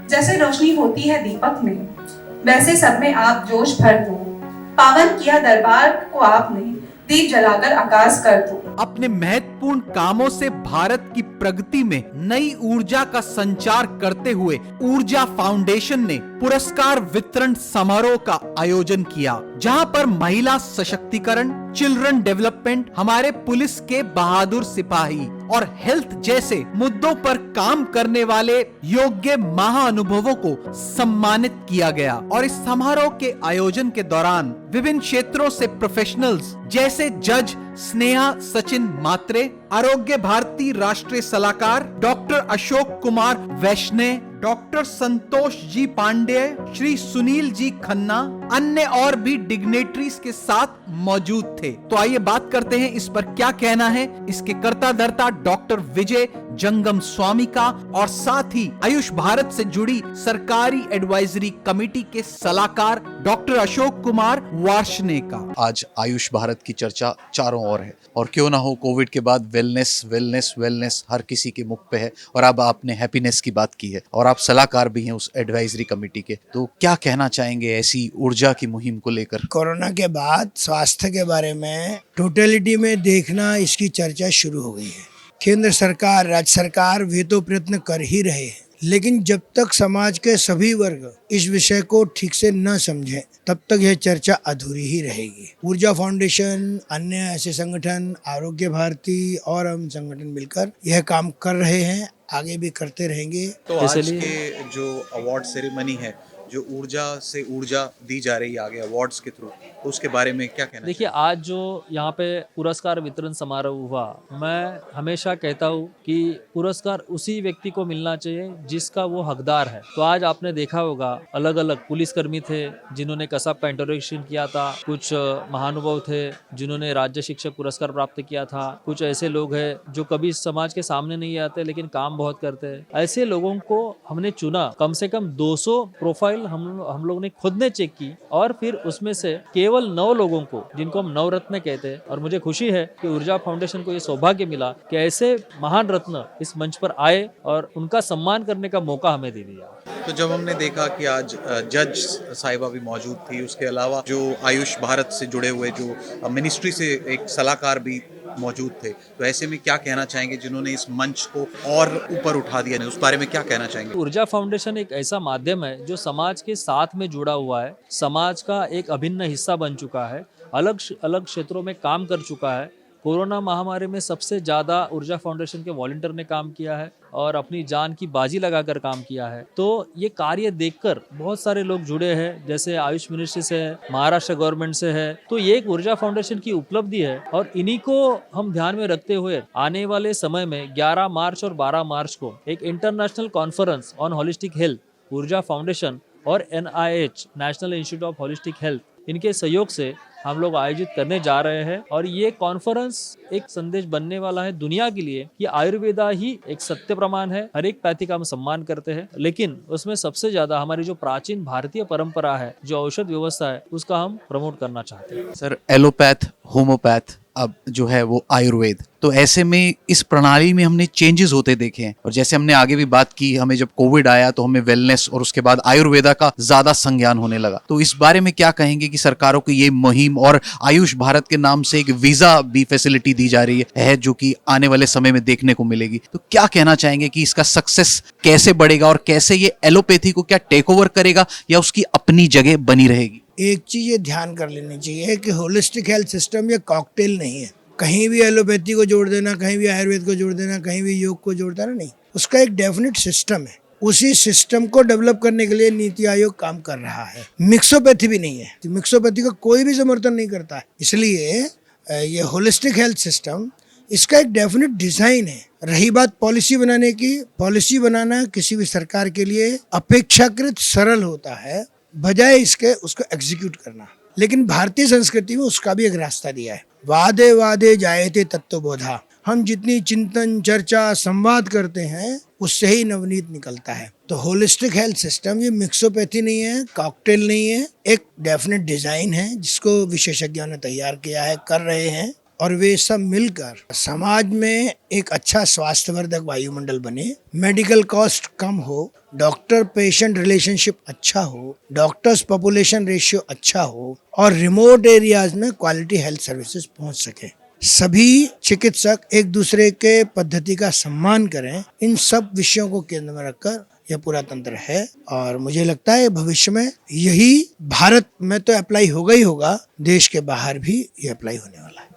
जैसे रोशनी होती है दीपक में, वैसे सब में आप जोश भर दो। पावन किया दरबार को आपने, दीप जलाकर आकाश कर दो। अपने महत्वपूर्ण कामों से भारत की प्रगति में नई ऊर्जा का संचार करते हुए ऊर्जा फाउंडेशन ने पुरस्कार वितरण समारोह का आयोजन किया, जहां पर महिला सशक्तिकरण, चिल्ड्रन डेवलपमेंट, हमारे पुलिस के बहादुर सिपाही और हेल्थ जैसे मुद्दों पर काम करने वाले योग्य महाअनुभवों को सम्मानित किया गया। और इस समारोह के आयोजन के दौरान विभिन्न क्षेत्रों से प्रोफेशनल्स जैसे जज स्नेहा सचिन मात्रे, आरोग्य भारती राष्ट्रीय सलाहकार डॉक्टर अशोक कुमार वैष्णव, डॉक्टर संतोष जी पांडे, श्री सुनील जी खन्ना, अन्य और भी डिग्नेटरीज के साथ मौजूद थे। तो आइए बात करते हैं इस पर क्या कहना है इसके कर्ता धर्ता डॉक्टर विजय जंगम स्वामी का, और साथ ही आयुष भारत से जुड़ी सरकारी एडवाइजरी कमेटी के सलाहकार डॉक्टर अशोक कुमार वार्ष्णेय का। आज आयुष भारत की चर्चा चारों ओर है, और क्यों ना हो, कोविड के बाद वेलनेस वेलनेस वेलनेस हर किसी के मुख पे है। और अब आपने हैप्पीनेस की बात की है, और आप सलाहकार भी हैं उस एडवाइजरी कमेटी के, तो क्या कहना चाहेंगे ऐसी ऊर्जा की मुहिम को लेकर? कोरोना के बाद स्वास्थ्य के बारे में टोटलिटी में देखना, इसकी चर्चा शुरू हो गई है। केंद्र सरकार, राज्य सरकार वे तो प्रयत्न कर ही रहे हैं, लेकिन जब तक समाज के सभी वर्ग इस विषय को ठीक से न समझें, तब तक यह चर्चा अधूरी ही रहेगी। ऊर्जा फाउंडेशन, अन्य ऐसे संगठन, आरोग्य भारती और हम संगठन मिलकर यह काम कर रहे हैं, आगे भी करते रहेंगे। तो आज के जो अवार्ड सेरेमनी है, जो ऊर्जा से ऊर्जा दी जा रही है आगे अवार्ड्स के थ्रू, तो उसके बारे में क्या कहना? देखिए, आज जो यहाँ पे पुरस्कार वितरण समारोह हुआ, मैं हमेशा कहता हूँ कि पुरस्कार उसी व्यक्ति को मिलना चाहिए जिसका वो हकदार है। तो आज आपने देखा होगा, अलग अलग पुलिसकर्मी थे जिन्होंने कसब का इंटरोगेशन किया था, कुछ महानुभाव थे जिन्होंने राज्य शिक्षक पुरस्कार प्राप्त किया था, कुछ ऐसे लोग हैं जो कभी समाज के सामने नहीं आते लेकिन काम बहुत करते हैं। ऐसे लोगों को हमने चुना, कम से कम 200 प्रोफाइल हम लोग ने खुद ने चेक की, और फिर उसमें से केवल 9 लोगों को, जिनको हम नवरत्न कहते हैं, और मुझे खुशी है कि ऊर्जा फाउंडेशन को ये सौभाग्य मिला कि ऐसे महान रत्न इस मंच पर आए और उनका सम्मान करने का मौका हमें दे दिया। तो जब हमने देखा कि आज जज साहिबा भी मौजूद थी, उसके अलावा जो आयुष भारत से जुड़े हुए जो मिनिस्ट्री से एक सलाहकार भी मौजूद थे, तो ऐसे में क्या कहना चाहेंगे जिन्होंने इस मंच को और ऊपर उठा दिया, उस बारे में क्या कहना चाहेंगे? ऊर्जा फाउंडेशन एक ऐसा माध्यम है जो समाज के साथ में जुड़ा हुआ है, समाज का एक अभिन्न हिस्सा बन चुका है, अलग अलग क्षेत्रों में काम कर चुका है। कोरोना महामारी में सबसे ज़्यादा ऊर्जा फाउंडेशन के वॉलंटियर ने काम किया है और अपनी जान की बाजी लगाकर काम किया है। तो ये कार्य देखकर बहुत सारे लोग जुड़े हैं, जैसे आयुष मिनिस्ट्री से है, महाराष्ट्र गवर्नमेंट से है। तो ये एक ऊर्जा फाउंडेशन की उपलब्धि है, और इन्हीं को हम ध्यान में रखते हुए आने वाले समय में 11 मार्च और 12 मार्च को एक international conference on holistic health, ऊर्जा फाउंडेशन और NIH, national institute of holistic health, इनके सहयोग से हम लोग आयोजित करने जा रहे हैं। और ये कॉन्फ्रेंस एक संदेश बनने वाला है दुनिया के लिए कि आयुर्वेदा ही एक सत्य प्रमाण है। हर एक पैथी का हम सम्मान करते हैं, लेकिन उसमें सबसे ज्यादा हमारी जो प्राचीन भारतीय परंपरा है, जो औषध व्यवस्था है, उसका हम प्रमोट करना चाहते हैं। सर, एलोपैथ, होम्योपैथ, अब जो है वो आयुर्वेद, तो ऐसे में इस प्रणाली में हमने चेंजेस होते देखे हैं। और जैसे हमने आगे भी बात की, हमें जब कोविड आया तो हमें वेलनेस और उसके बाद आयुर्वेदा का ज्यादा संज्ञान होने लगा। तो इस बारे में क्या कहेंगे कि सरकारों की ये मुहिम, और आयुष भारत के नाम से एक वीजा भी फैसिलिटी दी जा रही है जो कि आने वाले समय में देखने को मिलेगी, तो क्या कहना चाहेंगे कि इसका सक्सेस कैसे बढ़ेगा, और कैसे ये एलोपैथी को क्या टेक ओवर करेगा या उसकी अपनी जगह बनी रहेगी? एक चीज ये ध्यान कर लेनी चाहिए कि होलिस्टिक हेल्थ सिस्टम ये कॉकटेल नहीं है। कहीं भी एलोपैथी को जोड़ देना, कहीं भी आयुर्वेद को जोड़ देना, कहीं भी योग को जोड़ देना नहीं। उसका एक डेफिनेट सिस्टम है। उसी सिस्टम को डेवलप करने के लिए नीति आयोग काम कर रहा है। मिक्सोपैथी भी नहीं है, मिक्सोपैथी का कोई भी समर्थन नहीं करता है। इसलिए ये होलिस्टिक हेल्थ सिस्टम, इसका एक डेफिनेट डिजाइन है। रही बात पॉलिसी बनाने की, पॉलिसी बनाना किसी भी सरकार के लिए अपेक्षाकृत सरल होता है, बजाय इसके उसको एग्जीक्यूट करना। लेकिन भारतीय संस्कृति में उसका भी एक रास्ता दिया है। वादे वादे जायते तत्वबोधा। हम जितनी चिंतन, चर्चा, संवाद करते हैं, उससे ही नवनीत निकलता है। तो होलिस्टिक हेल्थ सिस्टम ये मिक्सोपैथी नहीं है, कॉकटेल नहीं है, एक डेफिनेट डिजाइन है जिसको विशेषज्ञों ने तैयार किया है, कर रहे हैं, और वे सब मिलकर समाज में एक अच्छा स्वास्थ्यवर्धक वायुमंडल बने, मेडिकल कॉस्ट कम हो, डॉक्टर पेशेंट रिलेशनशिप अच्छा हो, डॉक्टर्स पॉपुलेशन रेशियो अच्छा हो और रिमोट एरियाज में क्वालिटी हेल्थ सर्विसेज पहुंच सके। सभी चिकित्सक एक दूसरे के पद्धति का सम्मान करें, इन सब विषयों को केंद्र में रखकर यह पूरा तंत्र है। और मुझे लगता है भविष्य में यही भारत में तो अप्लाई होगा ही होगा, देश के बाहर भी ये अप्लाई होने वाला है।